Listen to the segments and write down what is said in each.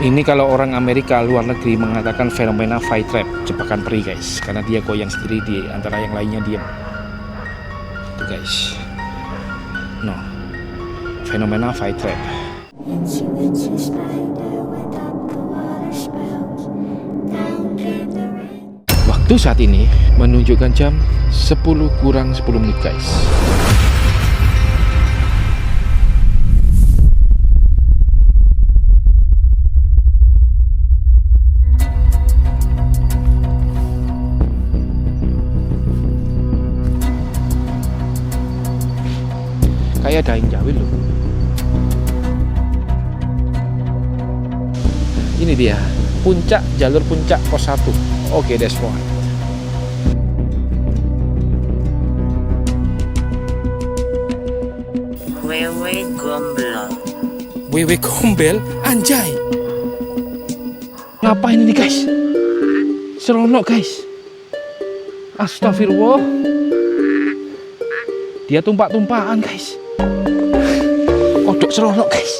Ini kalau orang Amerika luar negeri mengatakan fenomena fly trap, jebakan peri guys, karena dia goyang sendiri di antara yang lainnya diam. Tuh guys, no, fenomena fly trap. Waktu saat ini menunjukkan jam 10 kurang 10 menit guys. Kayak daing jawil loh. Ini dia, puncak, jalur puncak pos 1. Oke, that's right. Wewe gombel. Wewe gombel, anjay. Ngapain ini guys? Seronok guys. Astagfirullah. Dia tumpak-tumpakan guys. Kodok seronok guys.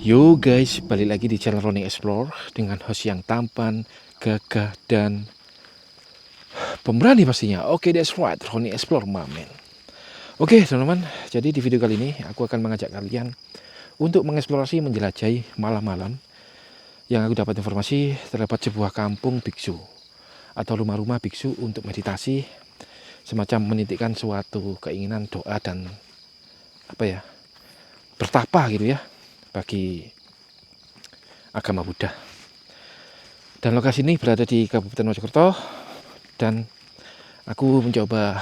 Yo guys, balik lagi di channel Ronnie Explore dengan host yang tampan, gagah, dan pemberani pastinya. Oke, that's right, Ronnie Explore, mamen. Oke teman-teman, jadi di video kali ini aku akan mengajak kalian untuk mengeksplorasi, menjelajahi malam-malam. Yang aku dapat informasi, terdapat sebuah kampung biksu atau rumah-rumah biksu untuk meditasi, semacam menitikkan suatu keinginan, doa, dan bertapa gitu ya, bagi agama Buddha. Dan lokasi ini berada di Kabupaten Mojokerto, dan aku mencoba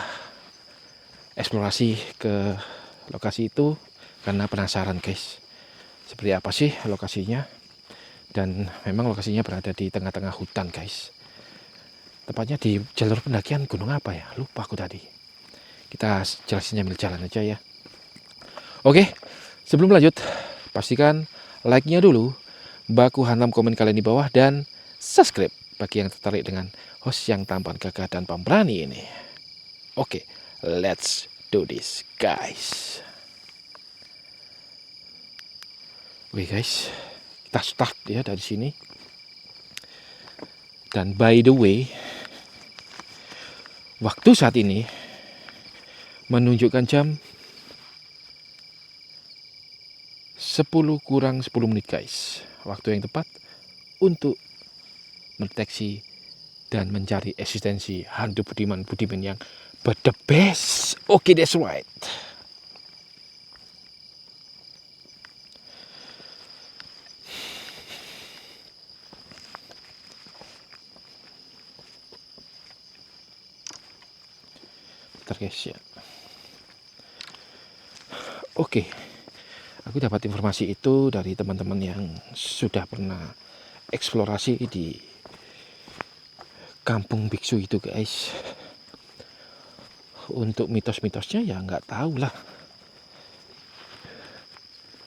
eksplorasi ke lokasi itu karena penasaran guys, seperti apa sih lokasinya. Dan memang lokasinya berada di tengah-tengah hutan guys, tepatnya di jalur pendakian gunung apa ya, lupa aku tadi. Kita jelasin sambil jalan aja ya. Oke, sebelum lanjut, pastikan like-nya dulu, baku hantam komen kalian di bawah, dan subscribe bagi yang tertarik dengan host yang tampan, gagah, dan pemberani ini. Oke, let's do this guys. Oke guys, kita start ya dari sini. Dan by the way, waktu saat ini menunjukkan jam 10 kurang 10 menit guys. Waktu yang tepat untuk mendeteksi dan mencari eksistensi hantu budiman yang the best. Oke, that's right. Bentar guys ya. Oke. Aku dapat informasi itu dari teman-teman yang sudah pernah eksplorasi di kampung biksu itu guys. Untuk mitos-mitosnya ya nggak tahu lah.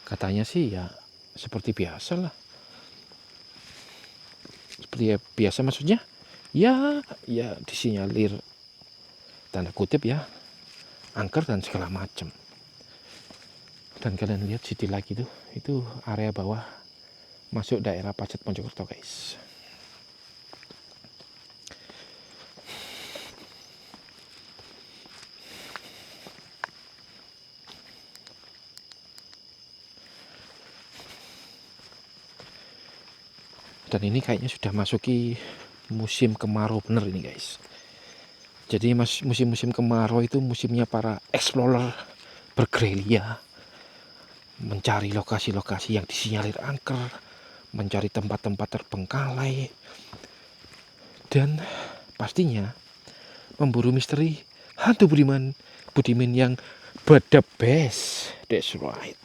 Katanya sih ya seperti biasa lah. Seperti biasa maksudnya ya disinyalir tanda kutip ya, angker dan segala macam. Dan kalian lihat city lagi tuh, itu area bawah masuk daerah Pacet Mojokerto guys. Dan ini kayaknya sudah masuki musim kemarau bener ini guys. Jadi musim-musim kemarau itu musimnya para explorer bergerilya, mencari lokasi-lokasi yang disinyalir angker, mencari tempat-tempat terbengkalai, dan pastinya memburu misteri hantu budiman yang the best. That's right.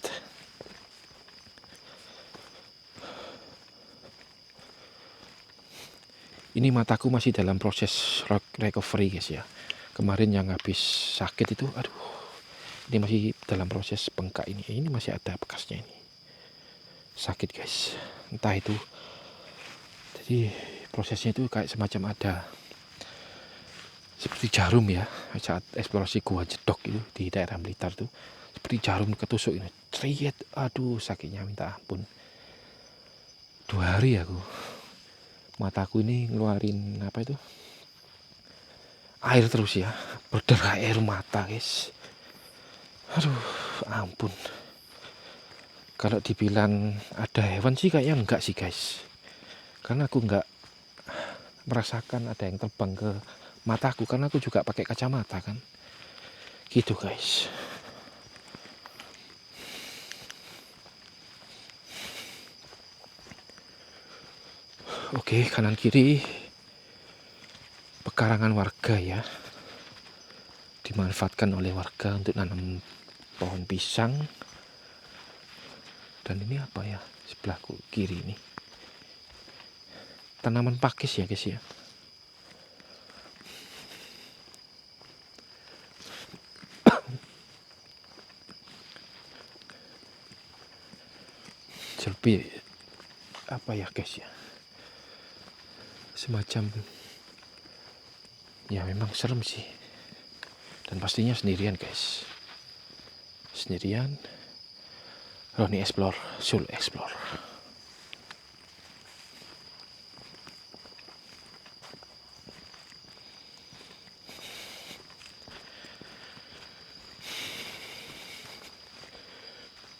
Ini mataku masih dalam proses recovery guys ya. Kemarin yang habis sakit itu, aduh, Ini masih dalam proses bengkak ini. Ini masih ada bekasnya ini. Sakit guys. Entah itu. Jadi prosesnya itu kayak semacam ada seperti jarum ya. Saat eksplorasi gua Jedok itu di daerah Blitar tuh, seperti jarum ketusuk ini. Ceriet. Aduh sakitnya minta ampun. 2 hari aku. Mataku ini ngeluarin apa itu? Air terus ya. Berdarah air mata guys. Aduh ampun. Kalau dibilang ada hewan sih kayaknya enggak sih guys. Karena aku enggak merasakan ada yang terbang ke mataku. Karena aku juga pakai kacamata kan. Gitu guys. Oke, kanan kiri pekarangan warga ya. Dimanfaatkan oleh warga untuk nanam pohon pisang. Dan ini apa ya sebelahku kiri ini? Tanaman pakis ya guys ya. Lebih apa ya guys ya? Semacam ya memang serem sih. Dan pastinya sendirian guys. Sendirian. Roni Explore, Sul Explore.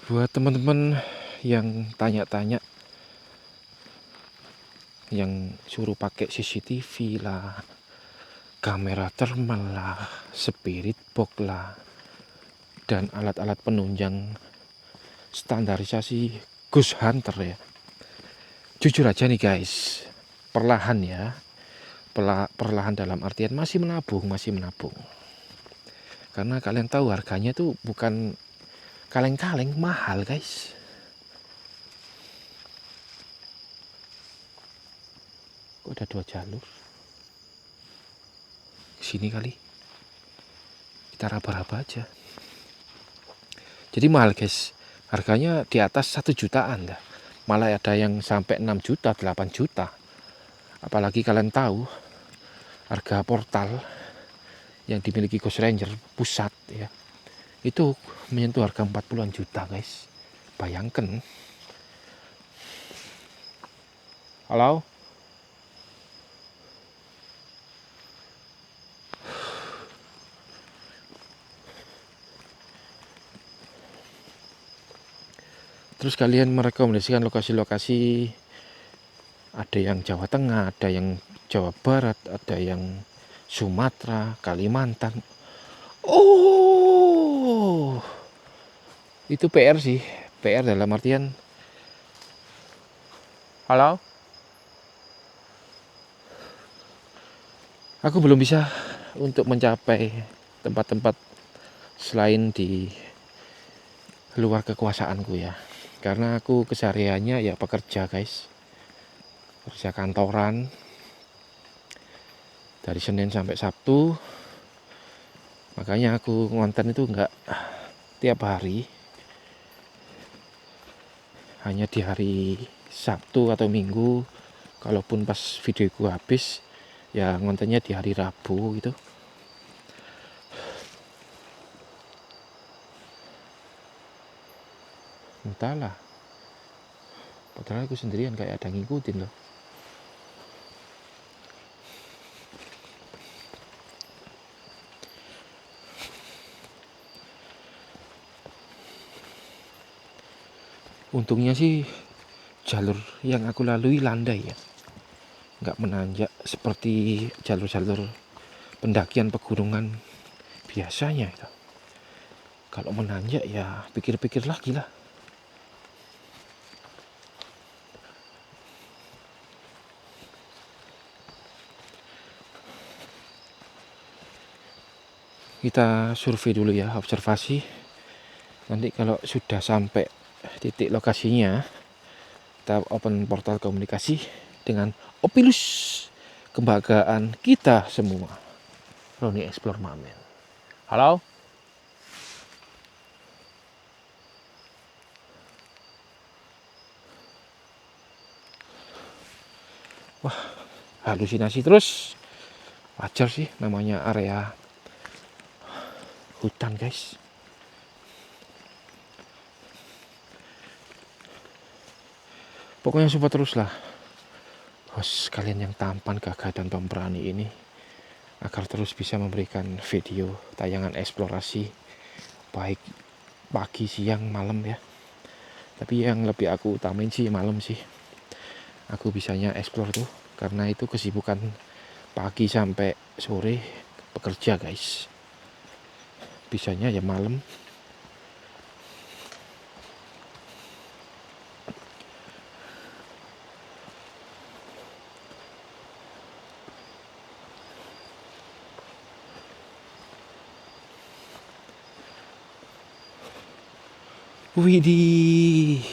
Buat teman-teman yang tanya-tanya, yang suruh pakai CCTV lah, kamera thermal lah, spirit box lah, dan alat-alat penunjang standarisasi Ghost Hunter ya. Jujur aja nih guys, perlahan ya, perlahan dalam artian masih menabung. Karena kalian tahu harganya tuh bukan kaleng-kaleng, mahal guys. Kok ada 2 jalur? Sini kali. Kita raba-raba aja. Jadi mahal guys. Harganya di atas 1 jutaan dah. Malah ada yang sampai 6 juta, 8 juta. Apalagi kalian tahu harga portal yang dimiliki Ghost Ranger pusat ya. Itu menyentuh harga 40-an juta guys. Bayangkan. Halo? Terus kalian merekomendasikan lokasi-lokasi, ada yang Jawa Tengah, ada yang Jawa Barat, ada yang Sumatera, Kalimantan. Oh, itu PR sih. PR dalam artian, halo? Aku belum bisa untuk mencapai tempat-tempat selain di luar kekuasaanku ya. Karena aku kesehariannya ya pekerja guys. Kerja kantoran. Dari Senin sampai Sabtu. Makanya aku ngonten itu enggak tiap hari. Hanya di hari Sabtu atau Minggu. Kalaupun pas videoku habis, ya ngontennya di hari Rabu gitu. Entahlah. Padahal aku sendirian kayak ada ngikutin loh. Untungnya sih jalur yang aku lalui landai ya. Nggak menanjak seperti jalur-jalur pendakian pegunungan biasanya itu. Kalau menanjak ya pikir-pikir lagi lah. Kita survei dulu ya, observasi. Nanti kalau sudah sampai titik lokasinya, kita open portal komunikasi dengan Opilus, kebanggaan kita semua. Roni Explore Mamen. Halo? Wah, halusinasi terus. Wajar sih, namanya area hutan guys. Pokoknya support terus lah host kalian yang tampan, gagah dan pemberani ini, agar terus bisa memberikan video tayangan eksplorasi baik pagi, siang, malam ya. Tapi yang lebih aku utamain sih malam sih. Aku bisanya explore tuh karena itu kesibukan pagi sampai sore bekerja guys. Bisanya ya malam. Widih,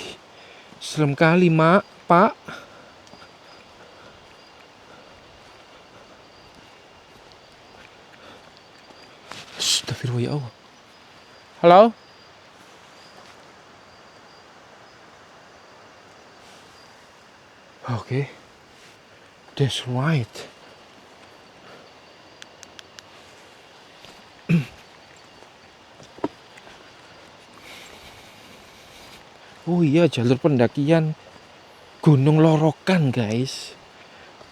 serem kali mak, pak. Astagfirullah ya Allah. Halo? Oke, that's right. Oh iya, jalur pendakian Gunung Lorokan guys,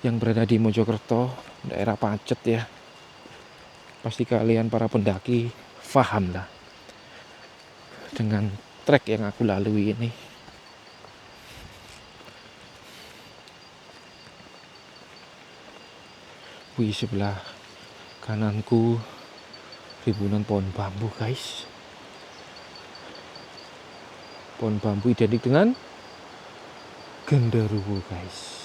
yang berada di Mojokerto, daerah Pacet ya. Pasti kalian para pendaki paham lah dengan trek yang aku lalui ini. Wih, sebelah kananku ribuan pohon bambu guys. Pohon bambu identik dengan genderuwo guys.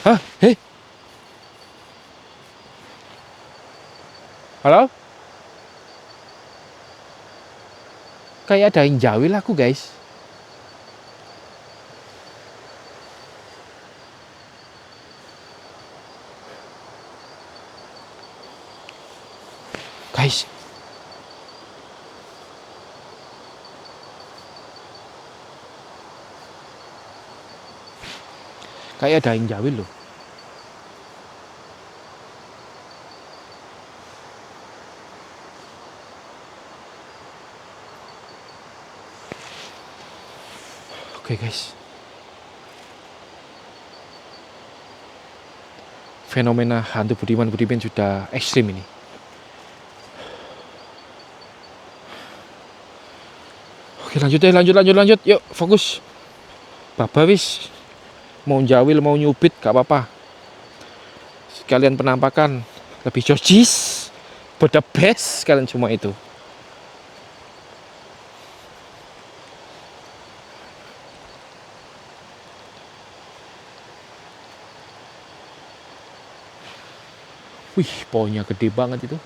Hah? Hei? Halo? Kayak ada yang jawil aku guys. Guys, kayak ada yang jawil loh. Oke guys, fenomena hantu Budiman sudah ekstrim ini. Oke, lanjut. Yuk, fokus. Baba wis. Mau jawil, mau nyubit, gak apa-apa. Sekalian penampakan lebih jojis, the best kalian semua itu. Wih, pohonnya gede banget itu.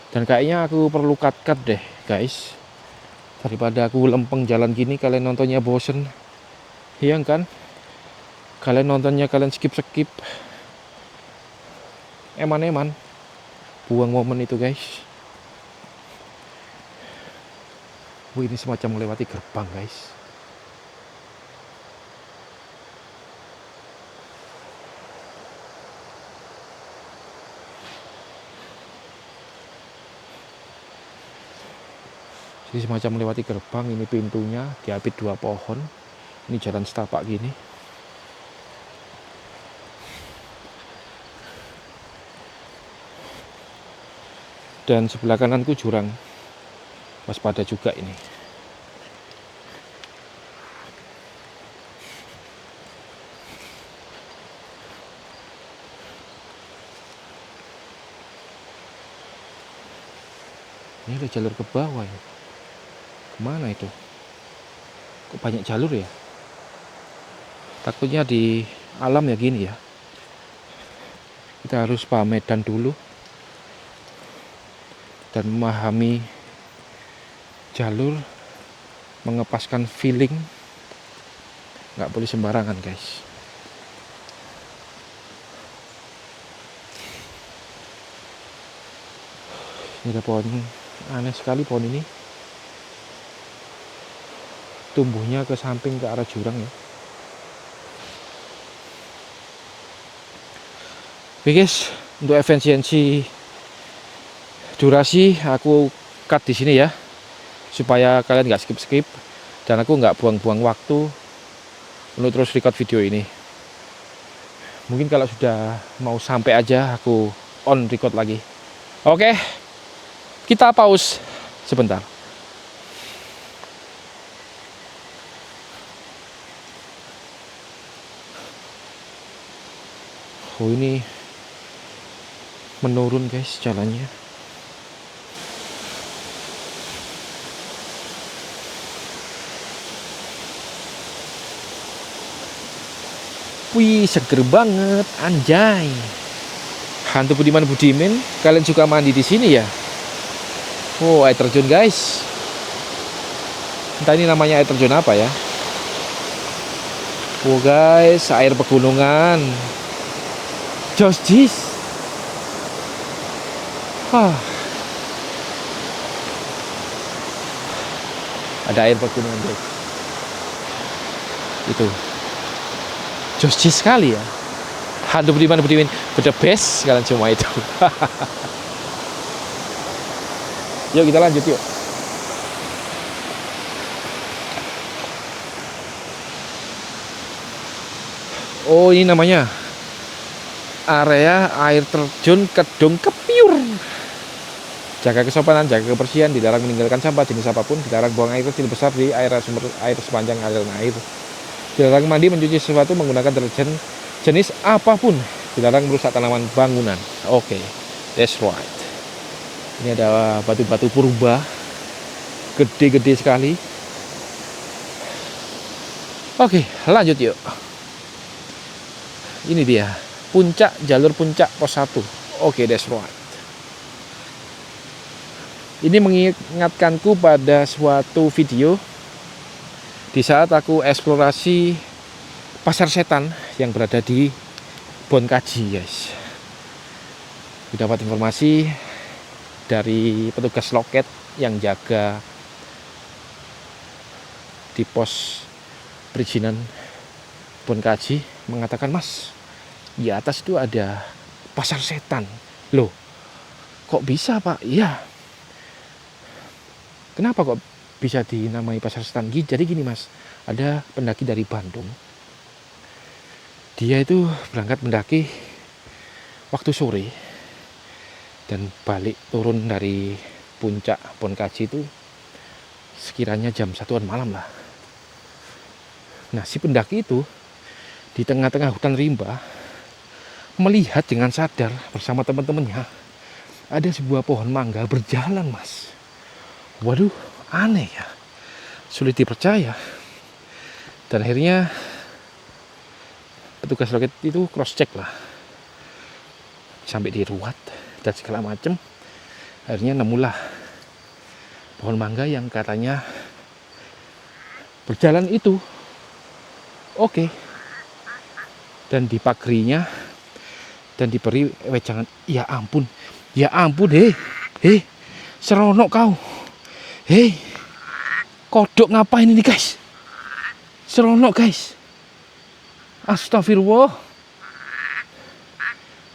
Dan kayaknya aku perlu cut deh guys. Daripada aku lempeng jalan gini, kalian nontonnya bosen. Iya kan? Kalian nontonnya kalian skip. Eman-eman. Buang momen itu guys. Wih, ini semacam melewati gerbang guys. Jadi semacam melewati gerbang, ini pintunya diapit 2 pohon. Ini jalan setapak gini. Dan sebelah kananku jurang. Waspada juga ini. Ini ada jalur ke bawah ya. Kemana itu? Kok banyak jalur ya? Takutnya di alam ya gini ya. Kita harus paham medan dulu dan memahami jalur mengepaskan feeling, nggak boleh sembarangan guys. Ini ada pohon, aneh sekali pohon ini, tumbuhnya ke samping ke arah jurang ya. Oke guys, untuk efisiensi durasi aku cut di sini ya, supaya kalian nggak skip dan aku nggak buang-buang waktu untuk terus record video ini. Mungkin kalau sudah mau sampai aja aku on record lagi. Oke, kita pause sebentar. Oh, ini menurun guys jalannya. Wih, seger banget, anjay. Hantu Budiman Budimin, kalian suka mandi di sini ya? Oh, air terjun guys. Entah ini namanya air terjun apa ya. Oh guys, air pegunungan. Jos jis. Ada air pegunungan guys. Itu Joshi sekali ya. Hantu Budiman Budimin the best kalian semua itu. Yuk kita lanjut yuk. Oh, ini namanya area air terjun Kedung Kepiur. Jaga kesopanan, jaga kebersihan, dilarang meninggalkan sampah jenis apapun, dilarang buang air kecil besar di area sumber air sepanjang aliran air. Dilarang mandi, mencuci sesuatu menggunakan deterjen jenis apapun. Dilarang merusak tanaman bangunan. Oke, that's right. Ini ada batu-batu purba, gede-gede sekali. Oke, lanjut yuk. Ini dia, puncak, jalur puncak pos 1. Oke, that's right. Ini mengingatkanku pada suatu video di saat aku eksplorasi pasar setan yang berada di Bonkaji guys. Dapat informasi dari petugas loket yang jaga di pos perizinan Bonkaji, mengatakan, "Mas, di atas itu ada pasar setan." Loh, kok bisa Pak? Iya. Kenapa kok bisa dinamai pasar setan? Jadi gini Mas, ada pendaki dari Bandung. Dia itu berangkat mendaki waktu sore dan balik turun dari puncak Bonkaji itu sekiranya jam 1-an malam lah. Nah, si pendaki itu di tengah-tengah hutan rimba melihat dengan sadar bersama teman-temannya ada sebuah pohon mangga berjalan Mas. Waduh, aneh ya, sulit dipercaya. Dan akhirnya petugas loket itu cross check lah, sampai diruat dan segala macem. Akhirnya nemulah pohon mangga yang katanya berjalan itu. Oke. Dan dipagrinya dan diberi wejangan. Ya ampun, seronok kau. Kodok ngapain ini guys? Seronok guys. Astagfirullah.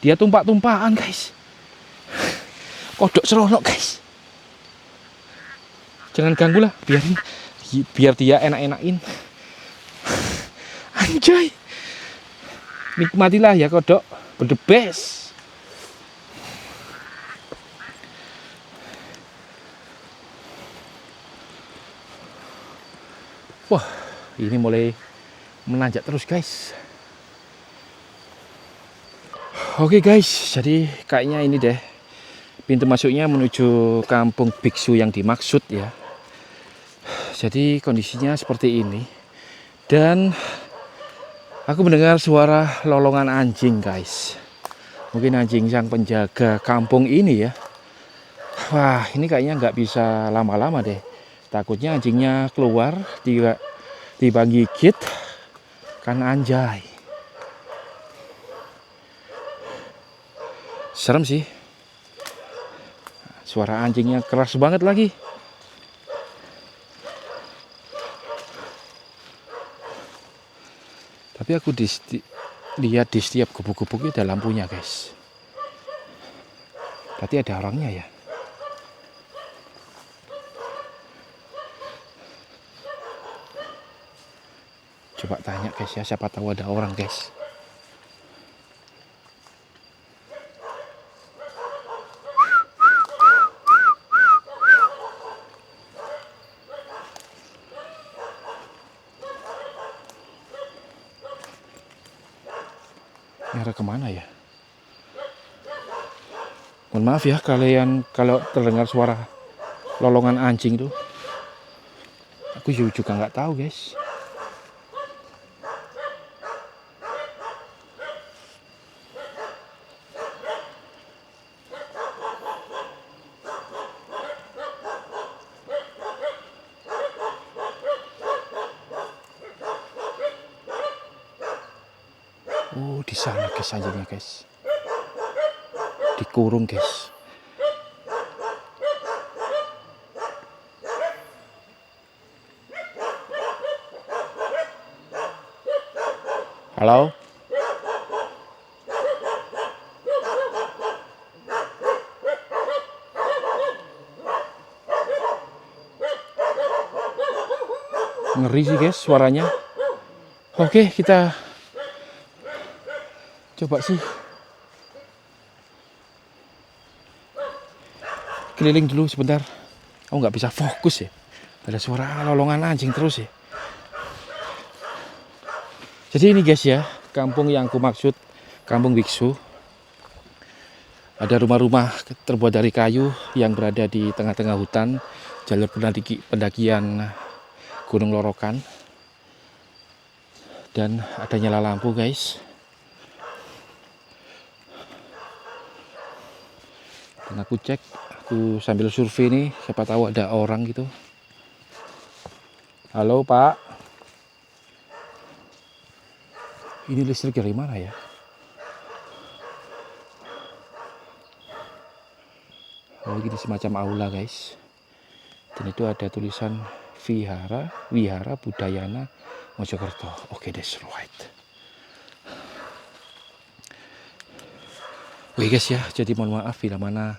Dia tumpah-tumpahan guys. Kodok seronok guys. Jangan ganggu lah, biar dia enak-enakin. Anjay. Nikmatilah ya kodok, the best. Wah, ini mulai menanjak terus guys. Oke guys, jadi kayaknya ini deh pintu masuknya menuju kampung biksu yang dimaksud ya. Jadi kondisinya seperti ini. Dan aku mendengar suara lolongan anjing guys. Mungkin anjing sang penjaga kampung ini ya. Wah, ini kayaknya nggak bisa lama-lama deh. Takutnya anjingnya keluar tiba gigit kan anjay. Serem sih. Suara anjingnya keras banget lagi. Tapi aku lihat di setiap gubuk-gubuk itu ada lampunya, guys. Berarti ada orangnya ya. Coba tanya guys ya, siapa tahu ada orang guys. Ini arah kemana ya? Mohon maaf ya kalian kalau terdengar suara lolongan anjing tuh. Aku juga nggak tahu guys. Oh, di sana guys anjingnya guys. Dikurung guys. Halo? Ngeri sih guys suaranya. Oke, kita coba sih keliling dulu sebentar. Aku nggak bisa fokus ya. Ada suara lolongan anjing terus ya. Jadi ini guys ya, kampung yang aku maksud, kampung biksu. Ada rumah-rumah terbuat dari kayu yang berada di tengah-tengah hutan, jalur pendakian Gunung Lorokan. Dan ada nyala lampu guys. Dan aku cek, aku sambil survei nih, siapa tahu ada orang gitu. Halo Pak. Ini listrik dari mana ya? Oh, ini semacam aula guys. Dan itu ada tulisan Wihara Budayana Mojokerto. Oke, that's right. Oke guys ya, jadi mohon maaf bila mana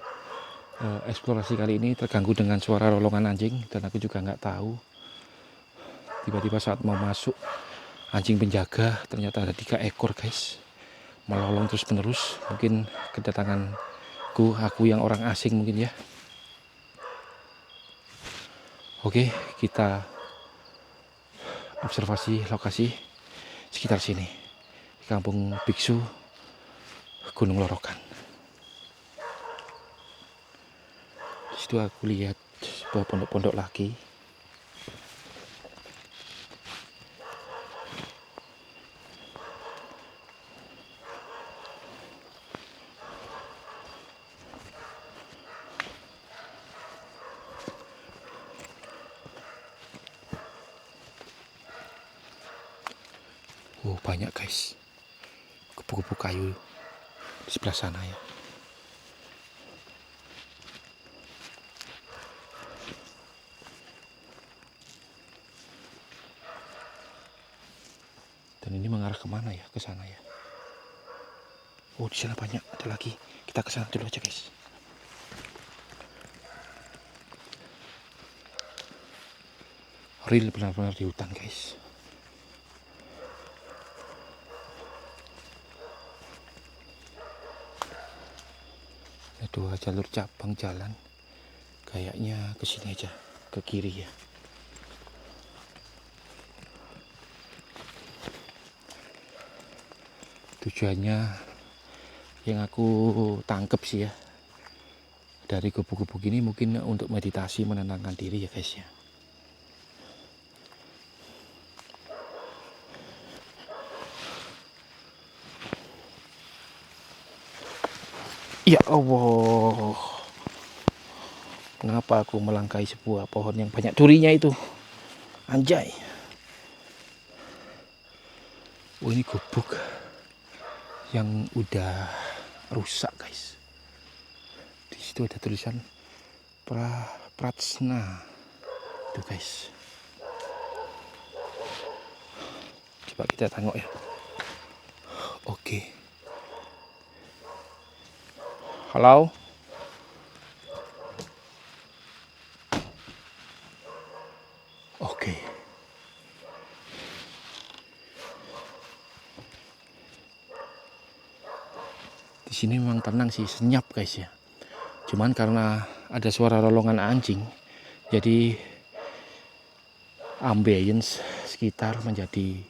eksplorasi kali ini terganggu dengan suara lolongan anjing. Dan aku juga nggak tahu. Tiba-tiba saat mau masuk, anjing penjaga ternyata ada 3 ekor guys. Melolong terus menerus. Mungkin kedatanganku, aku yang orang asing mungkin ya. Oke, kita observasi lokasi sekitar sini, di kampung biksu Gunung Lorokan. Di situ aku lihat sebuah pondok-pondok lagi. Oh, banyak guys, kupu-kupu kayu di sebelah sana ya. Dan ini mengarah kemana ya? Ke sana ya. Oh, di sana banyak, ada lagi. Kita ke sana dulu aja guys. Real benar-benar di hutan guys. Ada 2 jalur cabang jalan. Kayaknya ke sini aja, ke kiri ya. Tujuannya yang aku tangkep sih ya, dari gubuk-gubuk ini mungkin untuk meditasi, menenangkan diri ya guys ya. Ya Allah, Kenapa aku melangkahi sebuah pohon yang banyak durinya itu? Anjay. Oh, ini gubuk yang udah rusak, guys. Di situ ada tulisan Pratsna. Tuh, guys. Coba kita tengok ya. Oke. Halo. Oke. Di sini memang tenang sih, senyap guys ya. Cuman karena ada suara rolongan anjing, jadi ambience sekitar menjadi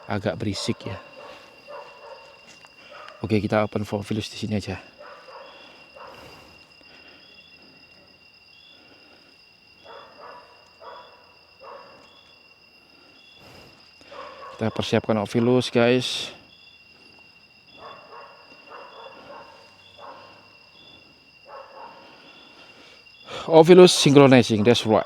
agak berisik ya. Oke, kita open for views di sini aja. Kita persiapkan Ovilus, guys. Ovilus synchronizing, that's right.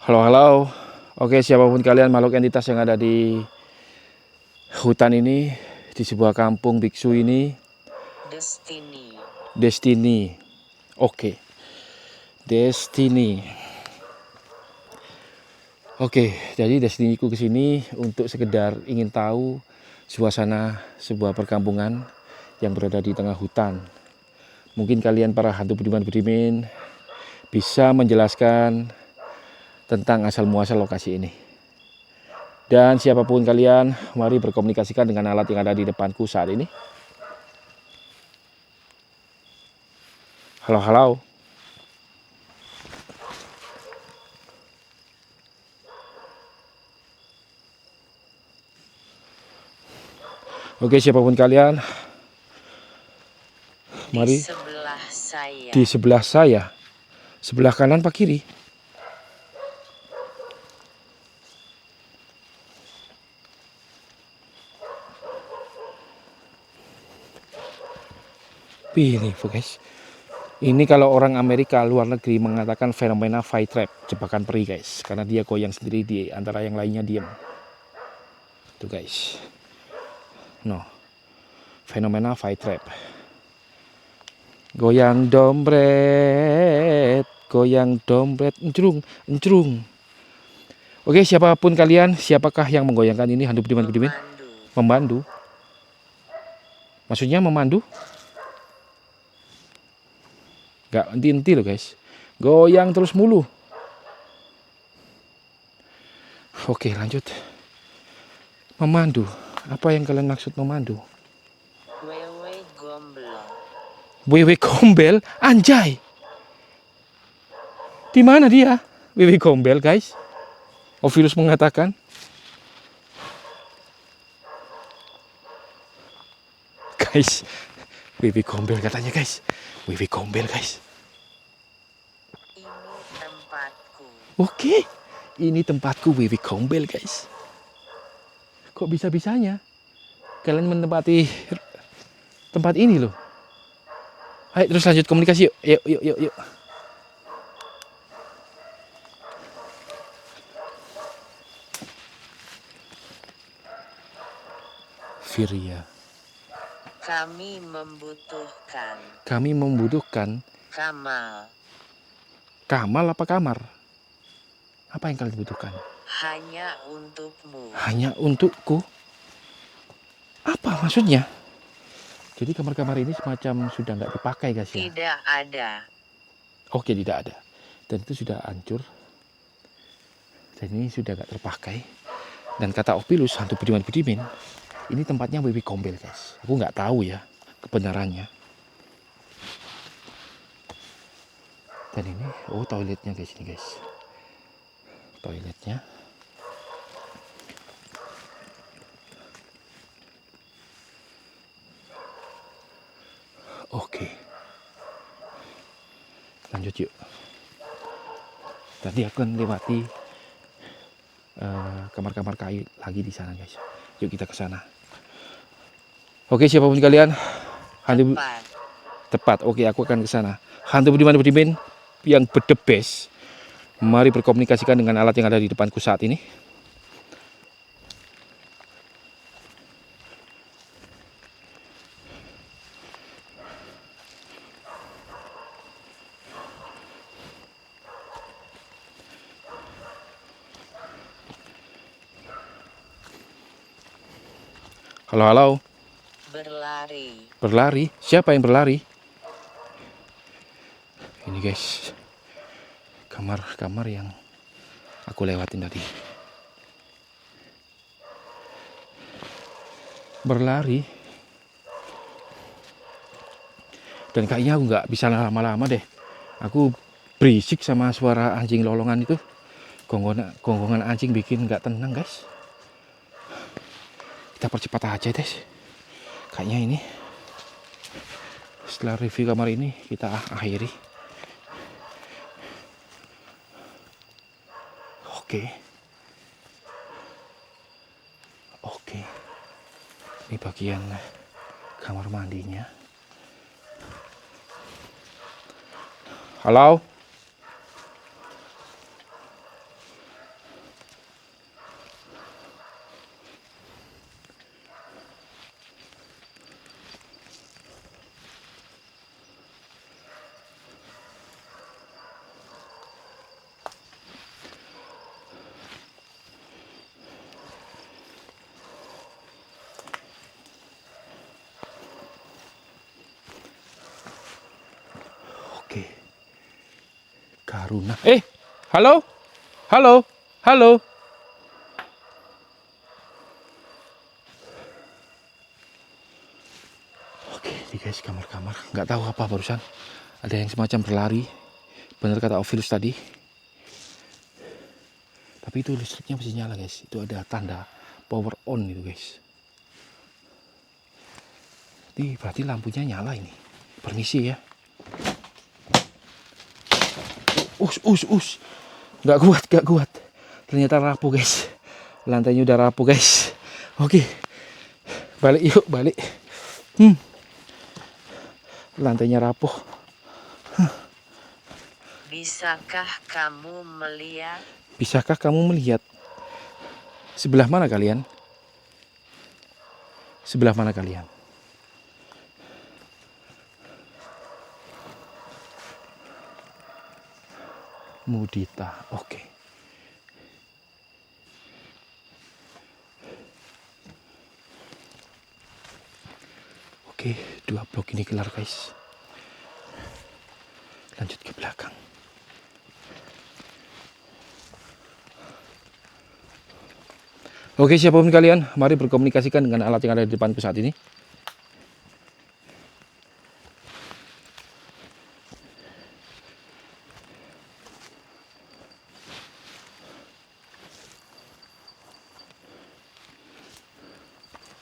Halo. Oke, siapapun kalian, makhluk entitas yang ada di hutan ini, di sebuah kampung biksu ini. Destiny. Oke. Destiny. Oke, jadi destiniku ke sini untuk sekedar ingin tahu suasana sebuah perkampungan yang berada di tengah hutan. Mungkin kalian para hantu budiman-budimin bisa menjelaskan tentang asal-muasal lokasi ini. Dan siapapun kalian, mari berkomunikasikan dengan alat yang ada di depanku saat ini. Halo. Oke, siapapun kalian, mari. Di sebelah saya. Sebelah kanan apa kiri? Ini guys. Ini kalau orang Amerika luar negeri mengatakan fenomena fight trap, jebakan peri guys, karena dia goyang sendiri di antara yang lainnya diem. Tuh guys. No. Fenomena fight trap. Goyang dompet, encrung. Oke, siapapun kalian, siapakah yang menggoyangkan ini hantu budiman-budimin? Memandu. Maksudnya memandu? Gak henti-henti loh guys. Goyang terus mulu. Oke, lanjut. Memandu. Apa yang kalian maksud memandu? Wewe Gombel, anjay. Di mana dia? Wewe Gombel, guys. Ovilus mengatakan. Guys, Wewe Gombel katanya, guys. Wewe Gombel, guys. Ini tempatku. Oke, ini tempatku Wewe Gombel, guys. Kok bisa-bisanya kalian menempati tempat ini loh? Ayo terus lanjut komunikasi yuk. Yuk. Firia. Kami membutuhkan. Kamal apa kamar? Apa yang kalian butuhkan? Hanya untukmu. Hanya untukku? Apa maksudnya? Jadi kamar-kamar ini semacam sudah nggak dipakai guys ya? Tidak ada. Oke, tidak ada. Dan itu sudah hancur. Dan ini sudah nggak terpakai. Dan kata Ovilus, hantu budiman-budimin, ini tempatnya Wewe Gombel guys. Aku nggak tahu ya kebenarannya. Dan ini, toiletnya guys, ini guys. Toiletnya. Oke. Lanjut yuk. Tadi aku lewati kamar-kamar kayu lagi di sana guys. Yuk kita ke sana. Oke, siapapun kalian, hantu Tepat. tepat. Oke, aku akan ke sana. Hantu budiman yang berdebes. Mari berkomunikasikan dengan alat yang ada di depanku saat ini. Halo, halo. Berlari. Berlari? Siapa yang berlari? Ini guys, kamar-kamar yang aku lewatin tadi. Berlari. Dan kayaknya aku nggak bisa lama-lama deh. Aku berisik sama suara anjing lolongan itu. Gonggongan anjing bikin nggak tenang guys. Kita percepat aja deh. Kayaknya ini setelah review kamar ini kita akhiri. Oke. Ini bagian kamar mandinya. Halo. Oke. Karuna. Halo? Halo? Halo? Oke, ini guys kamar-kamar. Nggak tahu apa barusan. Ada yang semacam berlari. Benar kata Ovilus tadi. Tapi itu listriknya masih nyala guys. Itu ada tanda power on itu guys. Ini berarti lampunya nyala ini. Permisi ya. Nggak kuat. Ternyata rapuh guys. Lantainya udah rapuh guys. Oke. Balik. Lantainya rapuh. Bisakah kamu melihat? Bisakah kamu melihat? Sebelah mana kalian? Sebelah mana kalian? Mudita. Oke. Oke, 2 blok ini kelar guys. Lanjut ke belakang. Oke, siapapun kalian, mari berkomunikasikan dengan alat yang ada di depanku saat ini.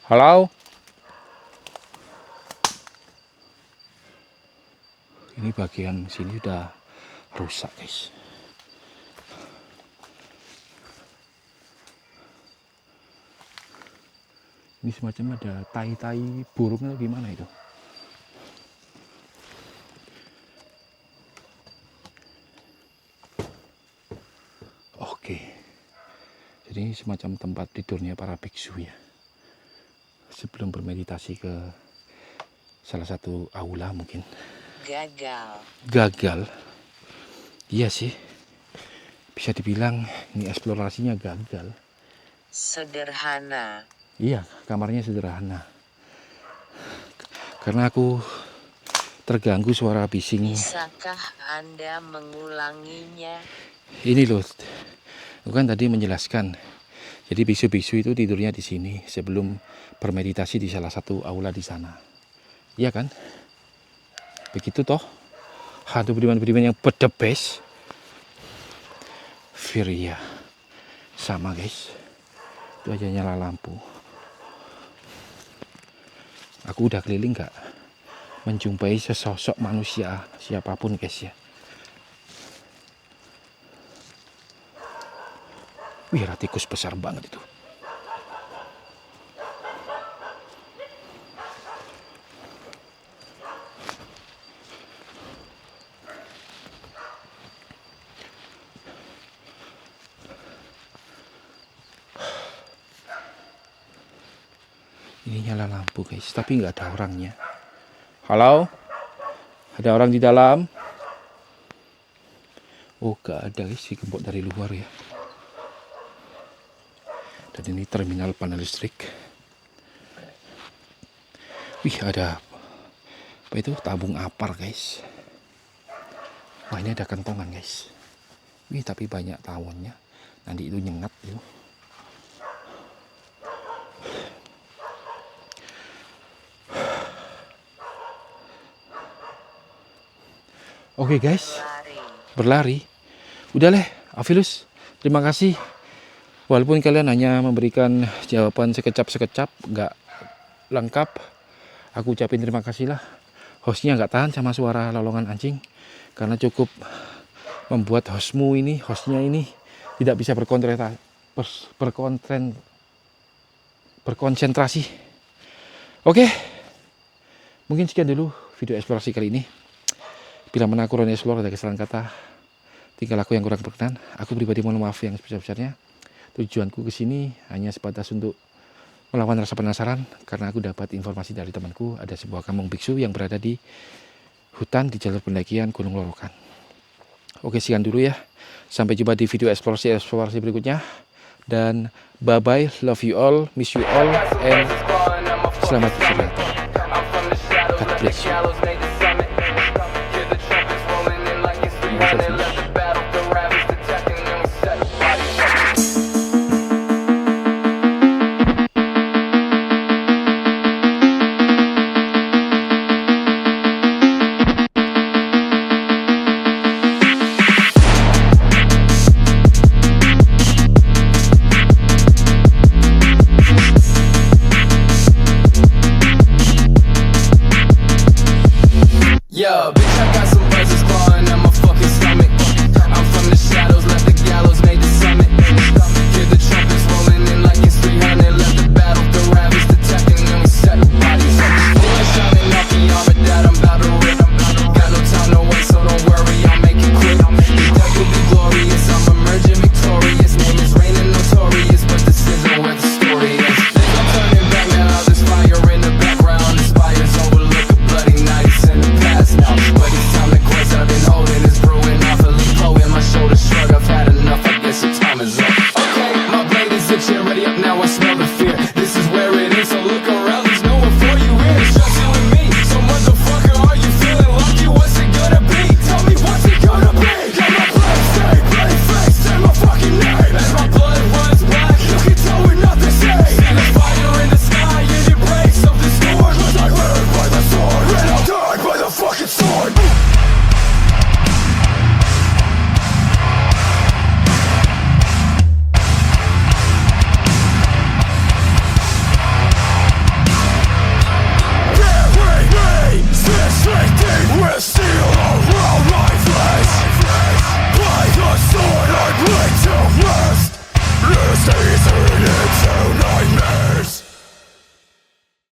Halo? Ini bagian sini udah rusak guys. Ini semacam ada tai-tai burung atau gimana itu. Oke. Jadi ini semacam tempat tidurnya para biksu ya. Sebelum bermeditasi ke salah satu aula mungkin. Gagal. Iya sih. Bisa dibilang ini eksplorasinya gagal. Sederhana. Iya, kamarnya sederhana. Karena aku terganggu suara bising. Bisakah Anda mengulanginya? Ini loh, aku kan tadi menjelaskan. Jadi bisu-bisu itu tidurnya di sini sebelum bermeditasi di salah satu aula di sana. Iya kan? Begitu toh. Hantu budiman-budiman yang berdebes. Firia. Sama guys. Itu aja nyala lampu. Aku udah keliling gak menjumpai sesosok manusia siapapun guys ya. Wih, tikus besar banget itu. Ini nyala lampu guys, tapi nggak ada orangnya. Halo? Ada orang di dalam? Oh, nggak ada guys, si gembok dari luar ya. Dan ini terminal panel listrik. Wih, ada apa itu? Tabung apar guys. Wah, ini ada kentongan guys. Wih, tapi banyak tawonnya. Nanti itu nyengat itu. Oke guys, berlari. Udah leh, Afilus, terima kasih. Walaupun kalian hanya memberikan jawaban sekecap-sekecap, nggak lengkap, aku ucapin terima kasih lah. Hostnya nggak tahan sama suara lolongan anjing, karena cukup membuat hostnya ini tidak bisa berkonsentrasi. Oke, mungkin sekian dulu video eksplorasi kali ini. Bila mana aku explore ada kesalahan kata, tinggal aku yang kurang berkenan. Aku pribadi mohon maaf yang sebesar-besarnya. Tujuanku ke sini hanya sebatas untuk melawan rasa penasaran, karena aku dapat informasi dari temanku ada sebuah kampung biksu yang berada di hutan di jalur pendakian Gunung Lorokan. Oke, sekian dulu ya. Sampai jumpa di video eksplorasi berikutnya. Dan bye bye, love you all, miss you all, and selamat beristirahat. God bless you. Yeah, bitch, I got some buzzers clawing at my fucking stomach. I'm from the shadows, left the gallows, made the summit. Hear the trumpets rolling in like it's 300. Left the battle, the ravaged, attacking, and we set the bodies up. Bullets shining off the armor that I'm about to rip. Got no time to wait, so don't worry, I'll make it quick. The death will be glorious, I'm emerging victorious. Name is reigning notorious, but this isn't where the story is. Think I'm turning back now, there's fire in the background. The spires overlook the bloody nights in the past now. But it's time to quit, I've been holding this brewing off a lipo in my shoulder shrug. I've had enough, I guess the time is up. Okay, my blade is itching, ready up now, I smell the